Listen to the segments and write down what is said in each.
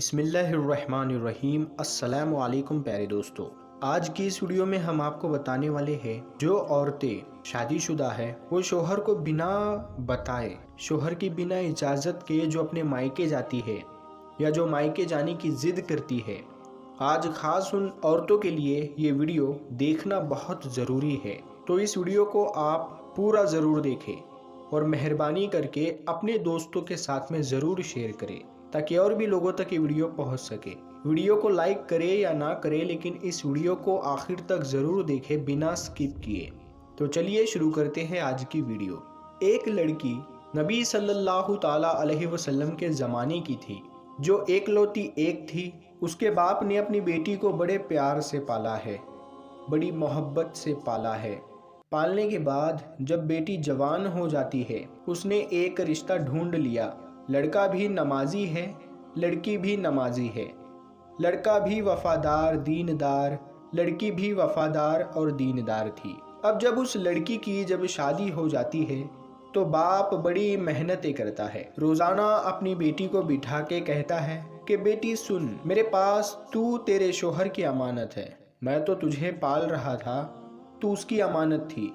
बिस्मिल्लाहिर्रहमानिर्रहीम। अस्सलामु अलैकुम प्यारे दोस्तों, आज की इस वीडियो में हम आपको बताने वाले हैं जो औरतें शादीशुदा है वो शोहर को बिना बताए, शोहर की बिना इजाज़त के जो अपने मायके जाती है या जो मायके जाने की ज़िद करती है, आज ख़ास उन औरतों के लिए ये वीडियो देखना बहुत ज़रूरी है। तो इस वीडियो को आप पूरा ज़रूर देखें और मेहरबानी करके अपने दोस्तों के साथ में ज़रूर शेयर करें ताकि और भी लोगों तक ये वीडियो पहुंच सके। वीडियो को लाइक करें या ना करें, लेकिन इस वीडियो को आखिर तक ज़रूर देखें बिना स्किप किए। तो चलिए शुरू करते हैं आज की वीडियो। एक लड़की नबी सल्लल्लाहु ताला अलैहि वसल्लम के ज़माने की थी जो एकलौती एक थी। उसके बाप ने अपनी बेटी को बड़े प्यार से पाला है, बड़ी मोहब्बत से पाला है। पालने के बाद जब बेटी जवान हो जाती है उसने एक रिश्ता ढूंढ लिया। लड़का भी नमाजी है, लड़की भी नमाजी है। लड़का भी वफादार दीनदार, लड़की भी वफादार और दीनदार थी। अब जब उस लड़की की जब शादी हो जाती है तो बाप बड़ी मेहनतें करता है। रोज़ाना अपनी बेटी को बिठा के कहता है कि बेटी सुन, मेरे पास तू तेरे शोहर की अमानत है। मैं तो तुझे पाल रहा था, तू उसकी अमानत थी,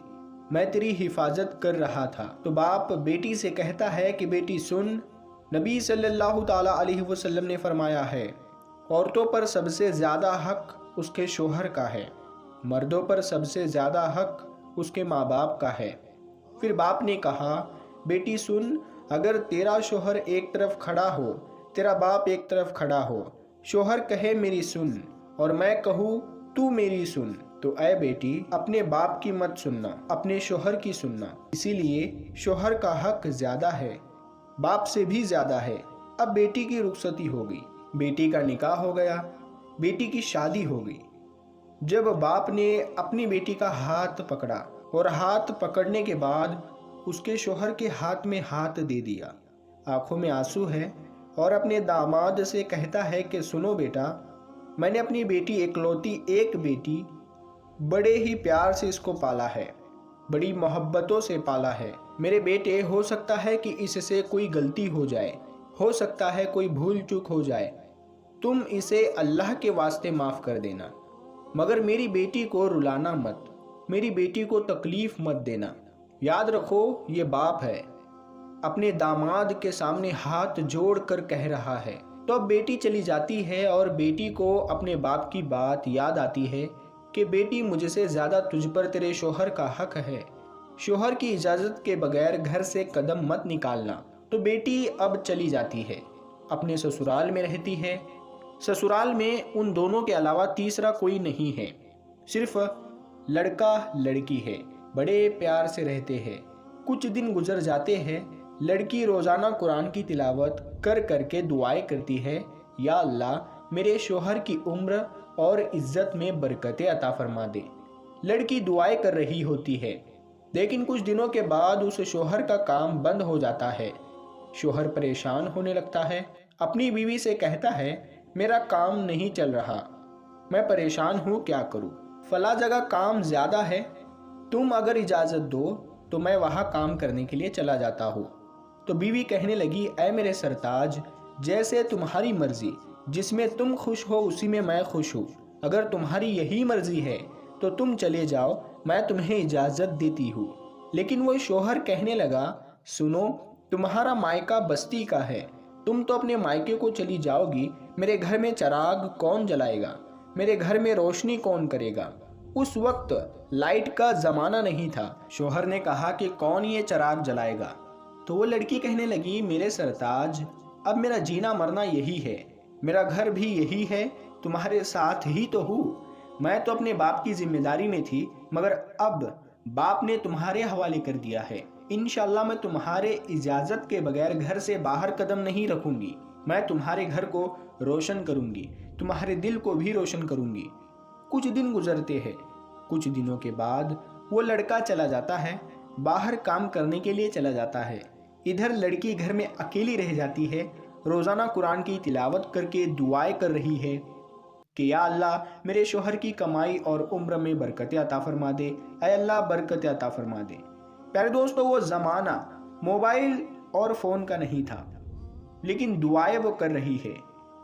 मैं तेरी हिफाजत कर रहा था। तो बाप बेटी से कहता है कि बेटी सुन, नबी सल्लल्लाहु ताला अलैहि वसल्लम ने फरमाया है, औरतों पर सबसे ज़्यादा हक उसके शोहर का है, मर्दों पर सबसे ज़्यादा हक उसके माँ बाप का है। फिर बाप ने कहा, बेटी सुन, अगर तेरा शोहर एक तरफ खड़ा हो, तेरा बाप एक तरफ खड़ा हो, शोहर कहे मेरी सुन और मैं कहूँ तू मेरी सुन, तो ऐ बेटी अपने बाप की मत सुनना, अपने शोहर की सुनना। इसीलिए शोहर का हक ज़्यादा है, बाप से भी ज़्यादा है। अब बेटी की रुखसती हो गई, बेटी का निकाह हो गया, बेटी की शादी हो गई। जब बाप ने अपनी बेटी का हाथ पकड़ा और हाथ पकड़ने के बाद उसके शोहर के हाथ में हाथ दे दिया, आंखों में आंसू है और अपने दामाद से कहता है कि सुनो बेटा, मैंने अपनी बेटी एकलौती एक बेटी बड़े ही प्यार से इसको पाला है, बड़ी मोहब्बतों से पाला है। मेरे बेटे, हो सकता है कि इससे कोई गलती हो जाए, हो सकता है कोई भूल चूक हो जाए, तुम इसे अल्लाह के वास्ते माफ़ कर देना, मगर मेरी बेटी को रुलाना मत, मेरी बेटी को तकलीफ़ मत देना। याद रखो ये बाप है, अपने दामाद के सामने हाथ जोड़ कर कह रहा है। तो अब बेटी चली जाती है और बेटी को अपने बाप की बात याद आती है कि बेटी, मुझसे ज़्यादा तुझ पर तेरे शोहर का हक है, शोहर की इजाज़त के बगैर घर से कदम मत निकालना। तो बेटी अब चली जाती है, अपने ससुराल में रहती है। ससुराल में उन दोनों के अलावा तीसरा कोई नहीं है, सिर्फ लड़का लड़की है, बड़े प्यार से रहते हैं। कुछ दिन गुजर जाते हैं, लड़की रोज़ाना कुरान की तिलावत कर करके दुआएं करती है, या अल्लाह मेरे शोहर की उम्र और इज्जत में बरकतें अता फरमा दे। लड़की दुआएं कर रही होती है, लेकिन कुछ दिनों के बाद उस शोहर का काम बंद हो जाता है। शोहर परेशान होने लगता है, अपनी बीवी से कहता है, मेरा काम नहीं चल रहा, मैं परेशान हूँ, क्या करूँ? फला जगह काम ज़्यादा है, तुम अगर इजाज़त दो तो मैं वहाँ काम करने के लिए चला जाता हूँ। तो बीवी कहने लगी, ऐ मेरे सरताज, जैसे तुम्हारी मर्जी, जिसमें तुम खुश हो उसी में मैं खुश हूँ। अगर तुम्हारी यही मर्जी है तो तुम चले जाओ, मैं तुम्हें इजाज़त देती हूँ। लेकिन वो शोहर कहने लगा, सुनो, तुम्हारा मायका बस्ती का है, तुम तो अपने मायके को चली जाओगी, मेरे घर में चिराग कौन जलाएगा, मेरे घर में रोशनी कौन करेगा? उस वक्त लाइट का ज़माना नहीं था। शोहर ने कहा कि कौन ये चिराग जलाएगा? तो वो लड़की कहने लगी, मेरे सरताज, अब मेरा जीना मरना यही है, मेरा घर भी यही है, तुम्हारे साथ ही तो हूँ। मैं तो अपने बाप की जिम्मेदारी में थी, मगर अब बाप ने तुम्हारे हवाले कर दिया है। इंशाल्लाह मैं तुम्हारे इजाज़त के बगैर घर से बाहर कदम नहीं रखूंगी। मैं तुम्हारे घर को रोशन करूंगी, तुम्हारे दिल को भी रोशन करूंगी। कुछ दिन गुजरते हैं, कुछ दिनों के बाद वो लड़का चला जाता है, बाहर काम करने के लिए चला जाता है। इधर लड़की घर में अकेली रह जाती है, रोज़ाना कुरान की तिलावत करके दुआएं कर रही है कि या अल्लाह मेरे शोहर की कमाई और उम्र में बरकतें अता फरमा दे, ऐ अल्लाह बरकतें अता फरमा दे। प्यारे दोस्तों, वो ज़माना मोबाइल और फ़ोन का नहीं था, लेकिन दुआएं वो कर रही है।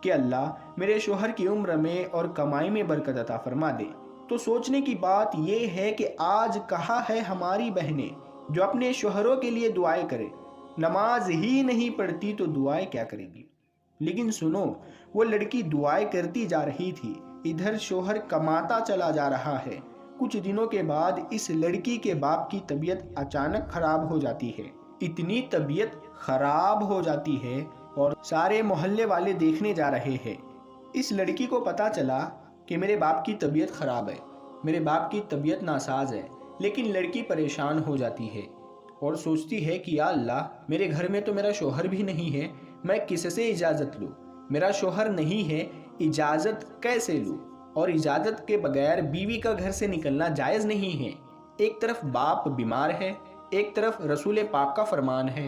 کہ اللہ میرے شوہر کی عمر میں اور کمائی میں برکت عطا فرما دے۔ تو سوچنے کی بات یہ ہے کہ آج کہاں ہے ہماری بہنیں جو اپنے شوہروں کے لیے دعائیں کرے؟ نماز ہی نہیں پڑھتی تو دعائیں کیا کرے گی؟ لیکن سنو، وہ لڑکی دعائیں کرتی جا رہی تھی، ادھر شوہر کماتا چلا جا رہا ہے۔ کچھ دنوں کے بعد اس لڑکی کے باپ کی طبیعت اچانک خراب ہو جاتی ہے۔ اتنی طبیعت خراب ہو جاتی ہے اور سارے محلے والے دیکھنے جا رہے ہیں۔ اس لڑکی کو پتا چلا کہ میرے باپ کی طبیعت خراب ہے، میرے باپ کی طبیعت ناساز ہے، لیکن لڑکی پریشان ہو جاتی ہے اور سوچتی ہے کہ یا اللہ، میرے گھر میں تو میرا شوہر بھی نہیں ہے، میں کس سے اجازت لوں؟ میرا شوہر نہیں ہے، اجازت کیسے لوں؟ اور اجازت کے بغیر بیوی کا گھر سے نکلنا جائز نہیں ہے۔ ایک طرف باپ بیمار ہے، ایک طرف رسول پاک کا فرمان ہے۔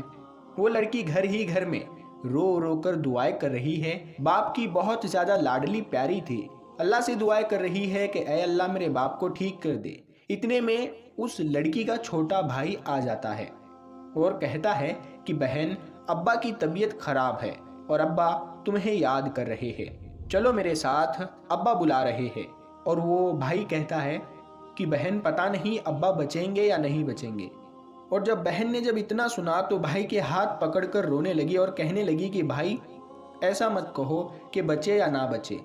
وہ لڑکی گھر ہی گھر میں رو رو کر دعائیں کر رہی ہے، باپ کی بہت زیادہ لاڈلی پیاری تھی، اللہ سے دعائیں کر رہی ہے کہ اے اللہ میرے باپ کو ٹھیک کر دے۔ اتنے میں اس لڑکی کا چھوٹا بھائی آ جاتا ہے اور کہتا ہے کہ بہن، ابا کی طبیعت خراب ہے اور ابا تمہیں یاد کر رہے ہیں، چلو میرے ساتھ، ابا بلا رہے ہیں۔ اور وہ بھائی کہتا ہے کہ بہن، پتہ نہیں ابا بچیں گے یا نہیں بچیں گے۔ اور جب بہن نے جب اتنا سنا تو بھائی کے ہاتھ پکڑ کر رونے لگی اور کہنے لگی کہ بھائی ایسا مت کہو کہ بچے یا نہ بچے،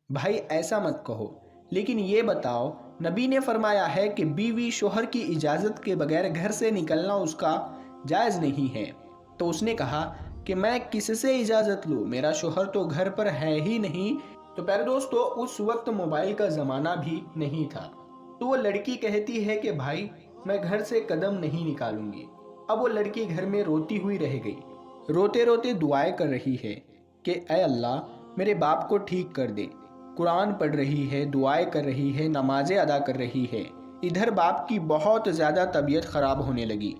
بھائی ایسا مت کہو، لیکن یہ بتاؤ، نبی نے فرمایا ہے کہ بیوی شوہر کی اجازت کے بغیر گھر سے نکلنا اس کا جائز نہیں ہے۔ تو اس نے کہا کہ میں کس سے اجازت لوں، میرا شوہر تو گھر پر ہے ہی نہیں۔ تو پیارے دوستو، اس وقت موبائل کا زمانہ بھی نہیں تھا، تو وہ لڑکی کہتی ہے کہ بھائی میں گھر سے قدم نہیں نکالوں گی۔ اب وہ لڑکی گھر میں روتی ہوئی رہ گئی، روتے روتے دعائیں کر رہی ہے کہ اے اللہ میرے باپ کو ٹھیک کر دے۔ قرآن پڑھ رہی ہے، دعائیں کر رہی ہے، نمازیں ادا کر رہی ہے۔ ادھر باپ کی بہت زیادہ طبیعت خراب ہونے لگی،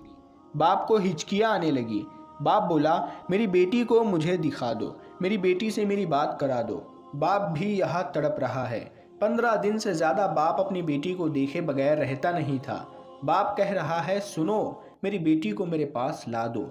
باپ کو ہچکیاں آنے لگی۔ باپ بولا میری بیٹی کو مجھے دکھا دو، میری بیٹی سے میری بات کرا دو۔ باپ بھی یہاں تڑپ رہا ہے، 15 دن سے زیادہ باپ اپنی بیٹی کو دیکھے بغیر رہتا نہیں تھا۔ باپ کہہ رہا ہے سنو، میری بیٹی کو میرے پاس لا دو۔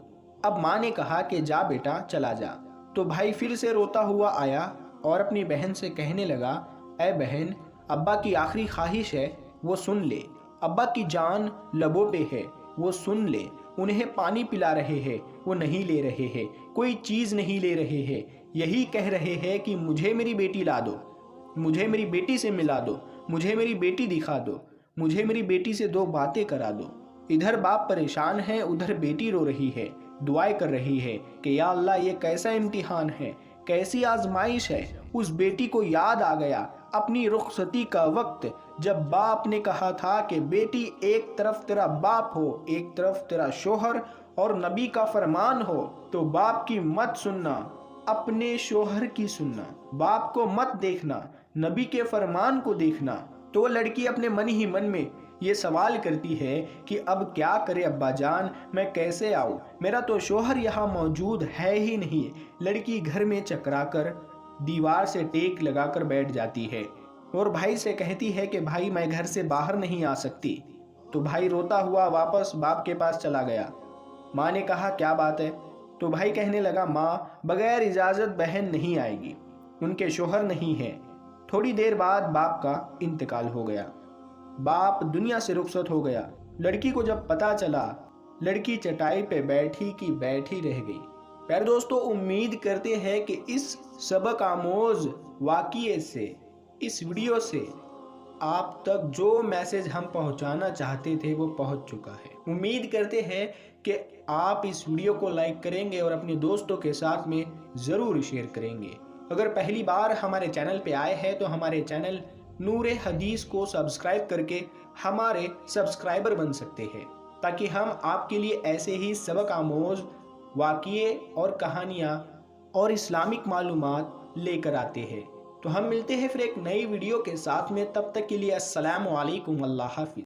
اب ماں نے کہا کہ جا بیٹا چلا جا۔ تو بھائی پھر سے روتا ہوا آیا اور اپنی بہن سے کہنے لگا اے بہن، ابا کی آخری خواہش ہے، وہ سن لے، ابا کی جان لبوں پہ ہے، وہ سن لے، انہیں پانی پلا رہے ہیں، وہ نہیں لے رہے ہیں، کوئی چیز نہیں لے رہے ہیں، یہی کہہ رہے ہیں کہ مجھے میری بیٹی لا دو، مجھے میری بیٹی سے ملا دو، مجھے میری بیٹی دکھا دو، مجھے میری بیٹی سے 2 باتیں کرا دو۔ ادھر باپ پریشان ہے، ادھر بیٹی رو رہی ہے، دعائیں کر رہی ہے کہ یا اللہ یہ کیسا امتحان ہے، کیسی آزمائش ہے۔ اس بیٹی کو یاد آ گیا اپنی رخصتی کا وقت، جب باپ نے کہا تھا کہ بیٹی ایک طرف تیرا باپ ہو، ایک طرف تیرا شوہر اور نبی کا فرمان ہو، تو باپ کی مت سننا، اپنے شوہر کی سننا، باپ کو مت دیکھنا، نبی کے فرمان کو دیکھنا۔ تو وہ لڑکی اپنے من ہی من میں یہ سوال کرتی ہے کہ اب کیا کرے ابا جان، میں کیسے آؤں، میرا تو شوہر یہاں موجود ہے ہی نہیں۔ لڑکی گھر میں چکرا کر دیوار سے ٹیک لگا کر بیٹھ جاتی ہے اور بھائی سے کہتی ہے کہ بھائی میں گھر سے باہر نہیں آ سکتی۔ تو بھائی روتا ہوا واپس باپ کے پاس چلا گیا۔ ماں نے کہا کیا بات ہے؟ تو بھائی کہنے لگا ماں، بغیر اجازت بہن نہیں آئے گی، ان کے شوہر نہیں ہے۔ تھوڑی دیر بعد باپ کا انتقال ہو گیا، باپ دنیا سے رخصت ہو گیا۔ لڑکی کو جب پتا چلا، لڑکی چٹائی پہ بیٹھی کی بیٹھی رہ گئی۔ پیارے دوستو، امید کرتے ہیں کہ اس سبق آموز واقعے سے، اس ویڈیو سے آپ تک جو میسج ہم پہنچانا چاہتے تھے وہ پہنچ چکا ہے۔ امید کرتے ہیں کہ آپ اس ویڈیو کو لائک کریں گے اور اپنے دوستوں کے ساتھ میں ضرور شیئر کریں گے۔ اگر پہلی بار ہمارے چینل پہ آئے ہیں تو ہمارے چینل نور حدیث کو سبسکرائب کر کے ہمارے سبسکرائبر بن سکتے ہیں، تاکہ ہم آپ کے لیے ایسے ہی سبق آموز واقعے اور کہانیاں اور اسلامک معلومات لے کر آتے ہیں۔ تو ہم ملتے ہیں پھر ایک نئی ویڈیو کے ساتھ میں، تب تک کے لیے السلام علیکم، اللہ حافظ۔